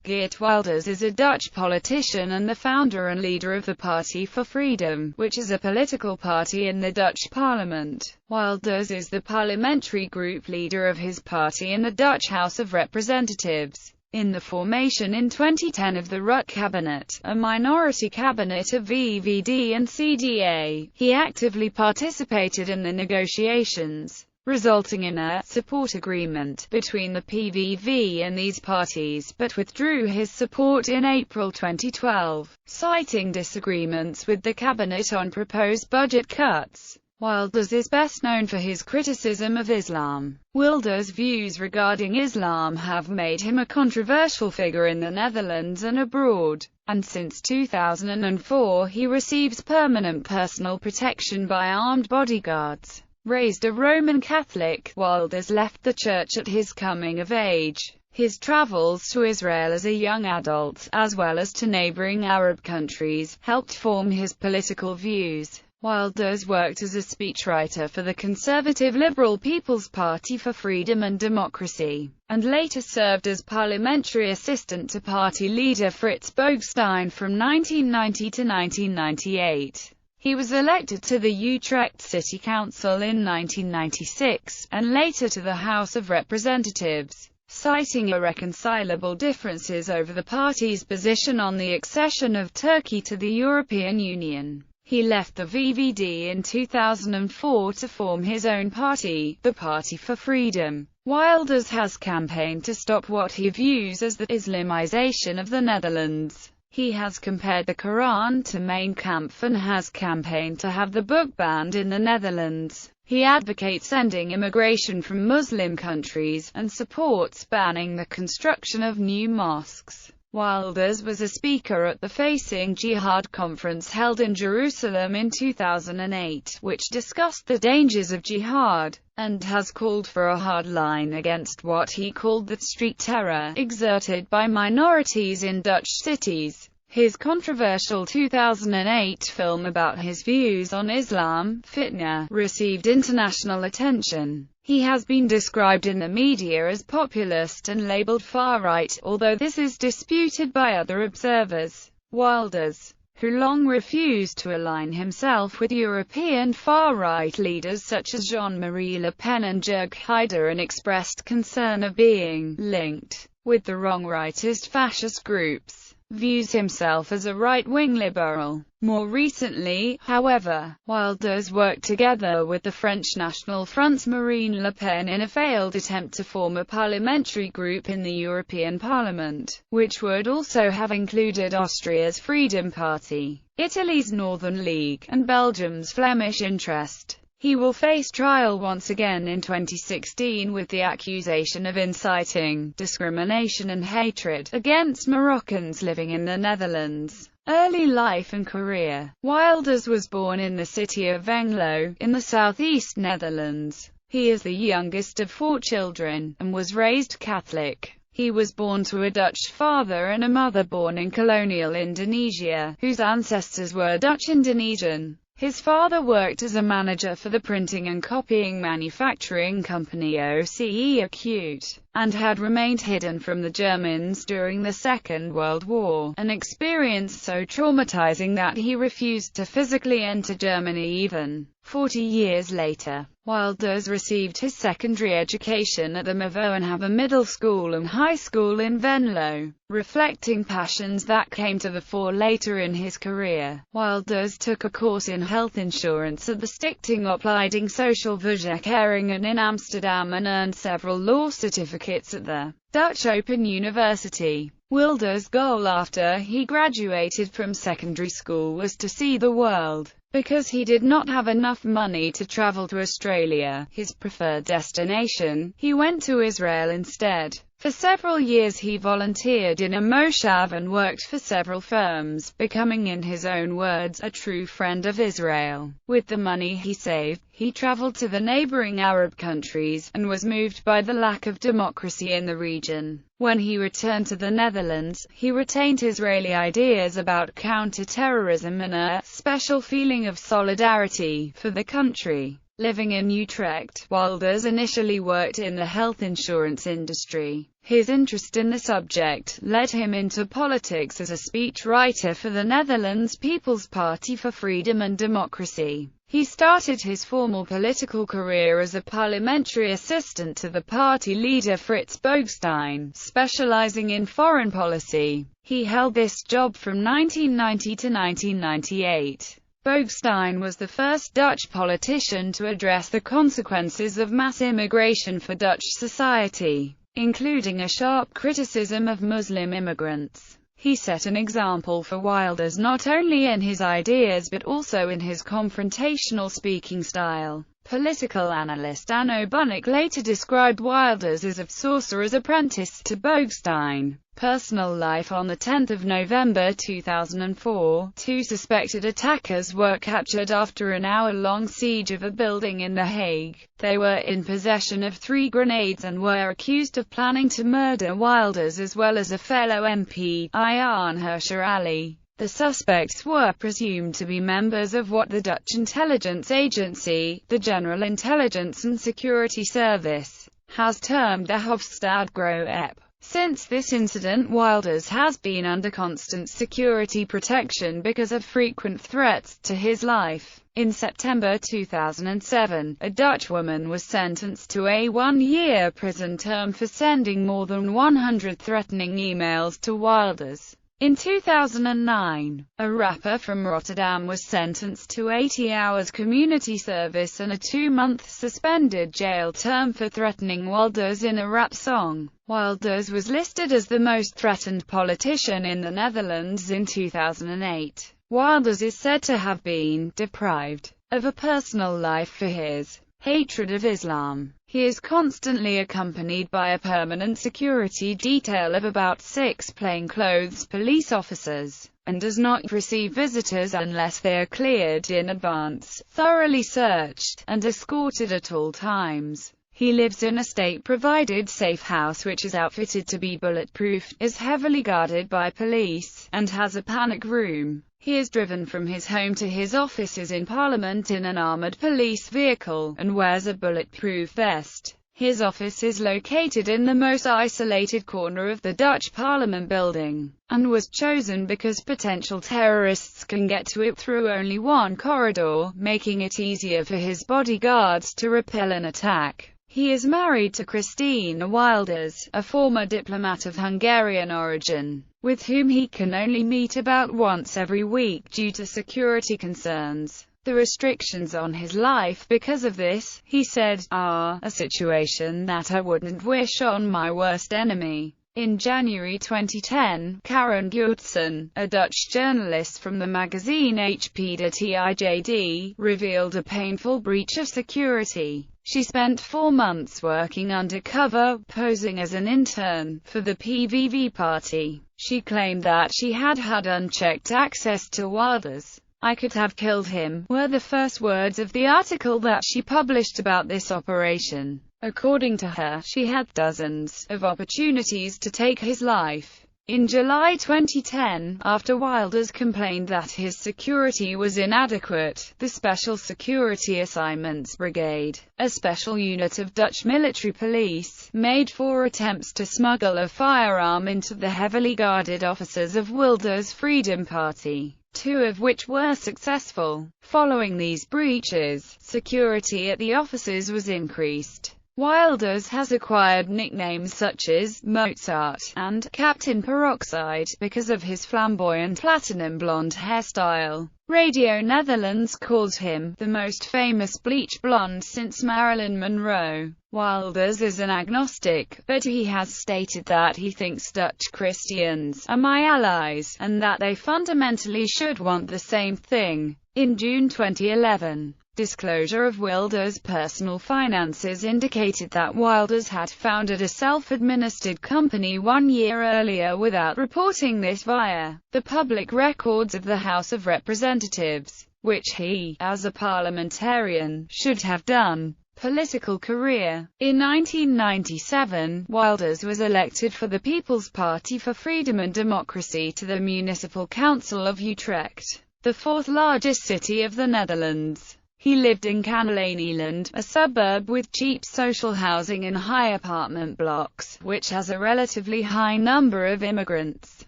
Geert Wilders is a Dutch politician and the founder and leader of the Party for Freedom, which is a political party in the Dutch parliament. Wilders is the parliamentary group leader of his party in the Dutch House of Representatives. In the formation in 2010 of the Rutte cabinet, a minority cabinet of VVD and CDA, he actively participated in the negotiations, resulting in a support agreement between the PVV and these parties, but withdrew his support in April 2012, citing disagreements with the cabinet on proposed budget cuts. Wilders is best known for his criticism of Islam. Wilders' views regarding Islam have made him a controversial figure in the Netherlands and abroad, and since 2004 he receives permanent personal protection by armed bodyguards. Raised a Roman Catholic, Wilders left the church at his coming of age. His travels to Israel as a young adult, as well as to neighboring Arab countries, helped form his political views. Wilders worked as a speechwriter for the conservative Liberal People's Party for Freedom and Democracy, and later served as parliamentary assistant to party leader Frits Boekstein from 1990 to 1998. He was elected to the Utrecht City Council in 1996, and later to the House of Representatives, citing irreconcilable differences over the party's position on the accession of Turkey to the European Union. He left the VVD in 2004 to form his own party, the Party for Freedom. Wilders has campaigned to stop what he views as the Islamization of the Netherlands. He has compared the Quran to Mein Kampf and has campaigned to have the book banned in the Netherlands. He advocates ending immigration from Muslim countries, and supports banning the construction of new mosques. Wilders was a speaker at the Facing Jihad conference held in Jerusalem in 2008, which discussed the dangers of jihad, and has called for a hard line against what he called the street terror exerted by minorities in Dutch cities. His controversial 2008 film about his views on Islam, Fitna, received international attention. He has been described in the media as populist and labeled far-right, although this is disputed by other observers. Wilders, who long refused to align himself with European far-right leaders such as Jean-Marie Le Pen and Geert Wilders, and expressed concern of being linked with the wrong rightist fascist groups, views himself as a right-wing liberal. More recently, however, Wilders worked together with the French National Front's Marine Le Pen in a failed attempt to form a parliamentary group in the European Parliament, which would also have included Austria's Freedom Party, Italy's Northern League, and Belgium's Flemish Interest. He will face trial once again in 2016 with the accusation of inciting discrimination and hatred against Moroccans living in the Netherlands. Early life and career. Wilders was born in the city of Venlo, in the southeast Netherlands. He is the youngest of 4 children, and was raised Catholic. He was born to a Dutch father and a mother born in colonial Indonesia, whose ancestors were Dutch-Indonesian. His father worked as a manager for the printing and copying manufacturing company OCE Acute, and had remained hidden from the Germans during the Second World War, an experience so traumatizing that he refused to physically enter Germany even 40 years later. Wilders received his secondary education at the MAVO and have a middle school and high school in Venlo, reflecting passions that came to the fore later in his career. Wilders took a course in health insurance at the Stichting Opleiding Social Verzekeringen in Amsterdam and earned several law certificates at the Dutch Open University. Wilders' goal after he graduated from secondary school was to see the world. Because he did not have enough money to travel to Australia, his preferred destination, he went to Israel instead. For several years he volunteered in a moshav and worked for several firms, becoming in his own words, a true friend of Israel. With the money he saved, he traveled to the neighboring Arab countries, and was moved by the lack of democracy in the region. When he returned to the Netherlands, he retained Israeli ideas about counter-terrorism and a special feeling of solidarity for the country. Living in Utrecht, Wilders initially worked in the health insurance industry. His interest in the subject led him into politics as a speechwriter for the Netherlands People's Party for Freedom and Democracy. He started his formal political career as a parliamentary assistant to the party leader Frits Boekstein, specializing in foreign policy. He held this job from 1990 to 1998. Boekstein was the first Dutch politician to address the consequences of mass immigration for Dutch society, including a sharp criticism of Muslim immigrants. He set an example for Wilders not only in his ideas but also in his confrontational speaking style. Political analyst Anno Bunnik later described Wilders as a sorcerer's apprentice to Boekstein. Personal life. On 10 November 2004, two suspected attackers were captured after an hour-long siege of a building in The Hague. They were in possession of 3 grenades and were accused of planning to murder Wilders as well as a fellow MP, Ayaan Hirsi Ali. The suspects were presumed to be members of what the Dutch intelligence agency, the General Intelligence and Security Service, has termed the Hoofdstadgroep. Since this incident, Wilders has been under constant security protection because of frequent threats to his life. In September 2007, a Dutch woman was sentenced to a 1-year prison term for sending more than 100 threatening emails to Wilders. In 2009, a rapper from Rotterdam was sentenced to 80 hours community service and a 2-month suspended jail term for threatening Wilders in a rap song. Wilders was listed as the most threatened politician in the Netherlands in 2008. Wilders is said to have been deprived of a personal life for his hatred of Islam. He is constantly accompanied by a permanent security detail of about 6 plainclothes police officers, and does not receive visitors unless they are cleared in advance, thoroughly searched, and escorted at all times. He lives in a state-provided safe house which is outfitted to be bulletproof, is heavily guarded by police, and has a panic room. He is driven from his home to his offices in Parliament in an armoured police vehicle, and wears a bulletproof vest. His office is located in the most isolated corner of the Dutch Parliament building, and was chosen because potential terrorists can get to it through only one corridor, making it easier for his bodyguards to repel an attack. He is married to Christina Wilders, a former diplomat of Hungarian origin, with whom he can only meet about once every week due to security concerns. The restrictions on his life because of this, he said, are a situation that I wouldn't wish on my worst enemy. In January 2010, Karen Geertsen, a Dutch journalist from the magazine HP de Tijd, revealed a painful breach of security. She spent 4 months working undercover, posing as an intern, for the PVV party. She claimed that she had had unchecked access to Wilders. "I could have killed him," were the first words of the article that she published about this operation. According to her, she had dozens of opportunities to take his life. In July 2010, after Wilders complained that his security was inadequate, the Special Security Assignments Brigade, a special unit of Dutch military police, made 4 attempts to smuggle a firearm into the heavily guarded offices of Wilders' Freedom Party, 2 of which were successful. Following these breaches, security at the offices was increased. Wilders has acquired nicknames such as Mozart and Captain Peroxide because of his flamboyant platinum blonde hairstyle. Radio Netherlands calls him the most famous bleach blonde since Marilyn Monroe. Wilders is an agnostic, but he has stated that he thinks Dutch Christians are my allies, and that they fundamentally should want the same thing. In June 2011, disclosure of Wilders' personal finances indicated that Wilders had founded a self-administered company 1 year earlier without reporting this via the public records of the House of Representatives, which he, as a parliamentarian, should have done. Political career. In 1997, Wilders was elected for the People's Party for Freedom and Democracy to the Municipal Council of Utrecht, the 4th largest city of the Netherlands. He lived in Kanaleneland, a suburb with cheap social housing and high apartment blocks, which has a relatively high number of immigrants.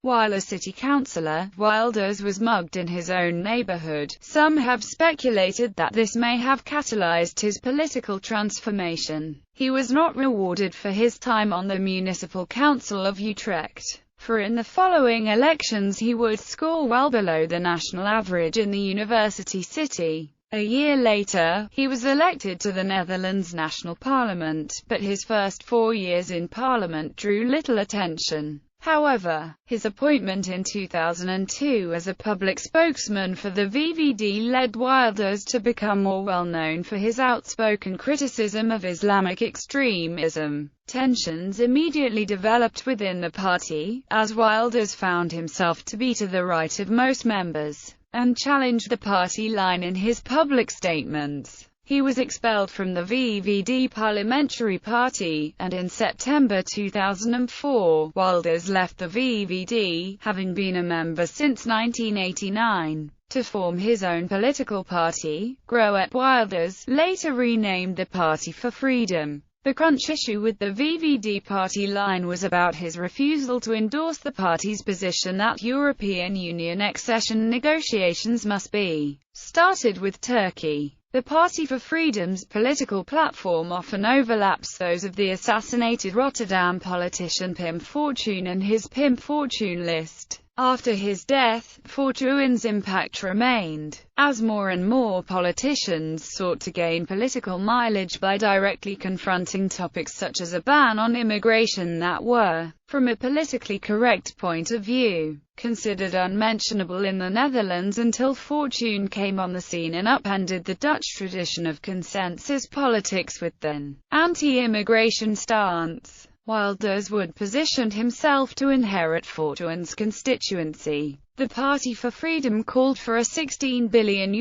While a city councillor, Wilders was mugged in his own neighbourhood. Some have speculated that this may have catalysed his political transformation. He was not rewarded for his time on the Municipal Council of Utrecht, for in the following elections he would score well below the national average in the university city. A year later, he was elected to the Netherlands National Parliament, but his first 4 years in Parliament drew little attention. However, his appointment in 2002 as a public spokesman for the VVD led Wilders to become more well-known for his outspoken criticism of Islamic extremism. Tensions immediately developed within the party, as Wilders found himself to be to the right of most members, and challenged the party line in his public statements. He was expelled from the VVD parliamentary party, and in September 2004, Wilders left the VVD, having been a member since 1989, to form his own political party, Geert Wilders, later renamed the Party for Freedom. The crunch issue with the VVD party line was about his refusal to endorse the party's position that European Union accession negotiations must be started with Turkey. The Party for Freedom's political platform often overlaps those of the assassinated Rotterdam politician Pim Fortuyn and his Pim Fortuyn list. After his death, Fortuyn's impact remained, as more and more politicians sought to gain political mileage by directly confronting topics such as a ban on immigration that were, from a politically correct point of view, considered unmentionable in the Netherlands until Fortuyn came on the scene and upended the Dutch tradition of consensus politics with an anti-immigration stance. Wilders would positioned himself to inherit Fortuyn's constituency. The Party for Freedom called for a €16 billion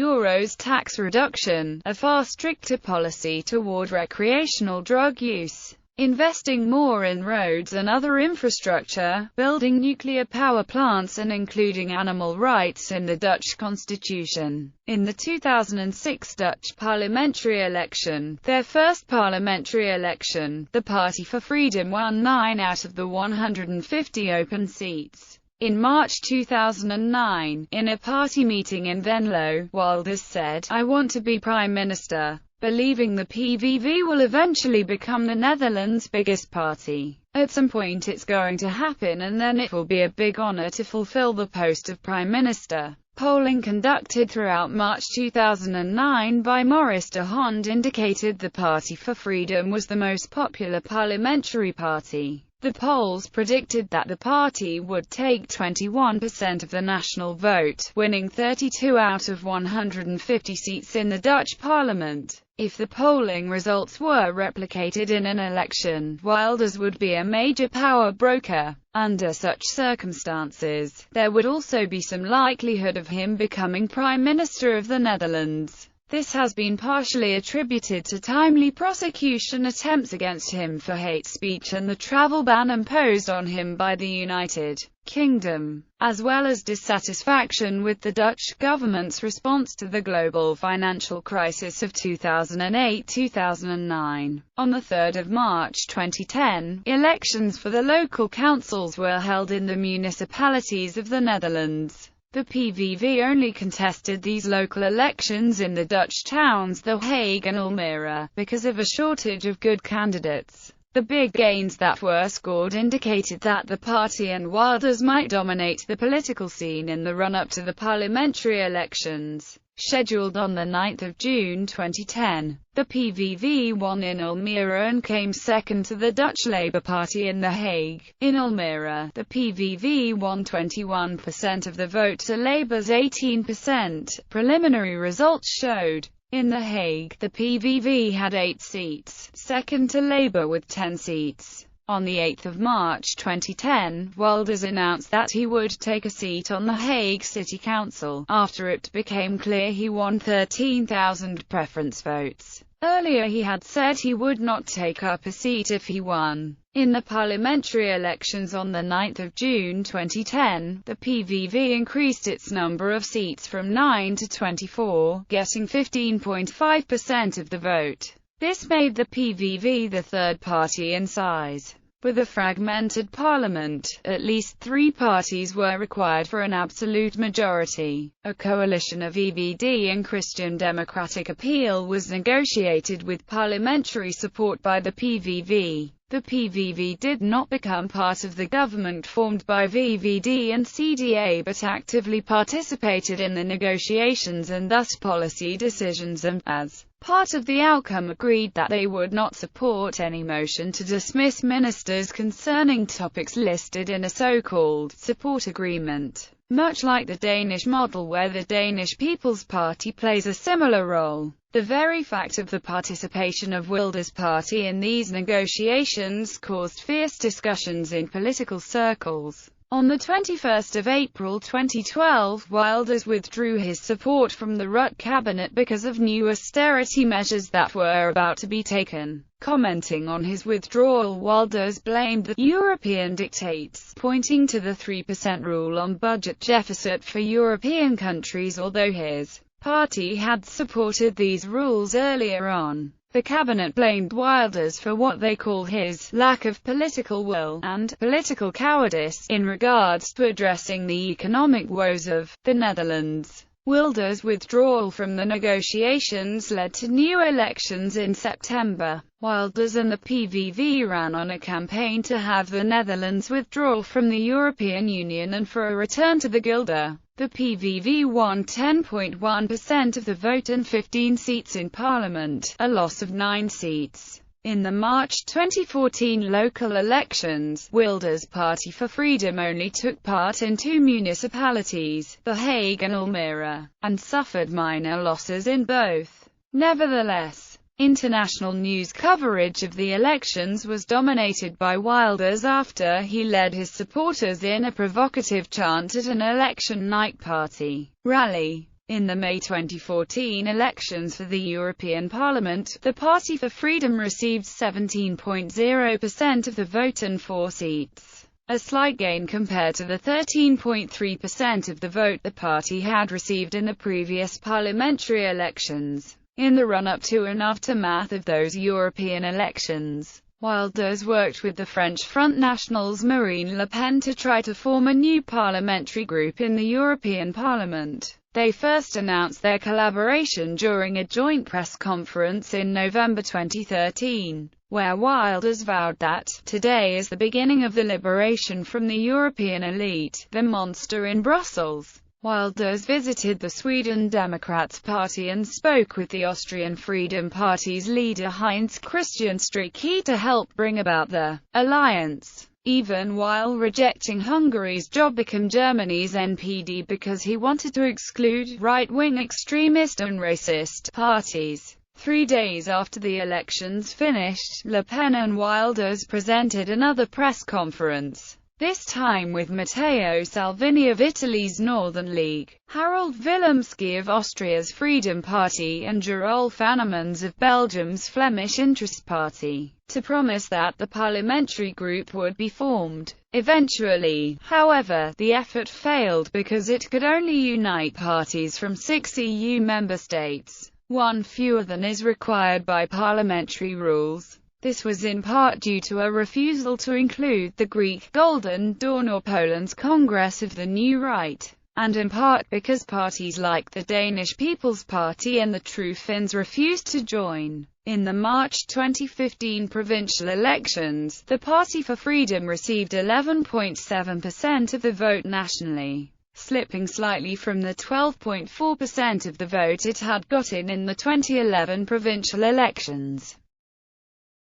tax reduction, a far stricter policy toward recreational drug use, investing more in roads and other infrastructure, building nuclear power plants and including animal rights in the Dutch constitution. In the 2006 Dutch parliamentary election, their first parliamentary election, the Party for Freedom won 9 out of the 150 open seats. In March 2009, in a party meeting in Venlo, Wilders said, "I want to be Prime Minister," believing the PVV will eventually become the Netherlands' biggest party. At some point it's going to happen and then it will be a big honor to fulfill the post of Prime Minister. Polling conducted throughout March 2009 by Maurice de Hond indicated the Party for Freedom was the most popular parliamentary party. The polls predicted that the party would take 21% of the national vote, winning 32 out of 150 seats in the Dutch parliament. If the polling results were replicated in an election, Wilders would be a major power broker. Under such circumstances, there would also be some likelihood of him becoming Prime Minister of the Netherlands. This has been partially attributed to timely prosecution attempts against him for hate speech and the travel ban imposed on him by the United Kingdom, as well as dissatisfaction with the Dutch government's response to the global financial crisis of 2008-2009. On the 3rd of March 2010, elections for the local councils were held in the municipalities of the Netherlands. The PVV only contested these local elections in the Dutch towns The Hague and Almere, because of a shortage of good candidates. The big gains that were scored indicated that the party and Wilders might dominate the political scene in the run-up to the parliamentary elections, scheduled on the 9th of June 2010. The PVV won in Almere and came second to the Dutch Labour Party in The Hague. In Almere, the PVV won 21% of the vote to Labour's 18%, preliminary results showed. In The Hague, the PVV had 8 seats, second to Labour with 10 seats. On the 8th of March 2010, Wilders announced that he would take a seat on The Hague City Council, after it became clear he won 13,000 preference votes. Earlier he had said he would not take up a seat if he won. In the parliamentary elections on 9 June 2010, the PVV increased its number of seats from 9 to 24, getting 15.5% of the vote. This made the PVV the third party in size. With a fragmented parliament, at least 3 parties were required for an absolute majority. A coalition of EBD and Christian Democratic Appeal was negotiated with parliamentary support by the PVV. The PVV did not become part of the government formed by VVD and CDA but actively participated in the negotiations and thus policy decisions and, as part of the outcome, agreed that they would not support any motion to dismiss ministers concerning topics listed in a so-called support agreement. Much like the Danish model where the Danish People's Party plays a similar role, the very fact of the participation of Wilders' party in these negotiations caused fierce discussions in political circles. On 21 April 2012, Wilders withdrew his support from the Rutte cabinet because of new austerity measures that were about to be taken. Commenting on his withdrawal, Wilders blamed the European dictates, pointing to the 3% rule on budget deficit for European countries. Although his party had supported these rules earlier on, the cabinet blamed Wilders for what they call his lack of political will and political cowardice in regards to addressing the economic woes of the Netherlands. Wilders' withdrawal from the negotiations led to new elections in September. Wilders and the PVV ran on a campaign to have the Netherlands withdraw from the European Union and for a return to the guilder. The PVV won 10.1% of the vote and 15 seats in Parliament, a loss of 9 seats. In the March 2014 local elections, Wilders' Party for Freedom only took part in 2 municipalities, The Hague and Almere, and suffered minor losses in both. Nevertheless, international news coverage of the elections was dominated by Wilders after he led his supporters in a provocative chant at an election night party rally. In the May 2014 elections for the European Parliament, the Party for Freedom received 17.0% of the vote and 4 seats, a slight gain compared to the 13.3% of the vote the party had received in the previous parliamentary elections. In the run-up to and aftermath of those European elections, Wilders worked with the French Front National's Marine Le Pen to try to form a new parliamentary group in the European Parliament. They first announced their collaboration during a joint press conference in November 2013, where Wilders vowed that, "Today is the beginning of the liberation from the European elite, the monster in Brussels." Wilders visited the Sweden Democrats Party and spoke with the Austrian Freedom Party's leader Heinz Christian Streeck to help bring about the alliance. Even while rejecting Hungary's Jobbik, Germany's NPD, because he wanted to exclude right-wing extremist and racist parties. 3 days after the elections finished, Le Pen and Wilders presented another press conference, this time with Matteo Salvini of Italy's Northern League, Harold Willemski of Austria's Freedom Party and Gerolf Annemans of Belgium's Flemish Interest Party, to promise that the parliamentary group would be formed. Eventually, however, the effort failed because it could only unite parties from 6 EU member states, 1 fewer than is required by parliamentary rules. This was in part due to a refusal to include the Greek Golden Dawn or Poland's Congress of the New Right, and in part because parties like the Danish People's Party and the True Finns refused to join. In the March 2015 provincial elections, the Party for Freedom received 11.7% of the vote nationally, slipping slightly from the 12.4% of the vote it had gotten in the 2011 provincial elections.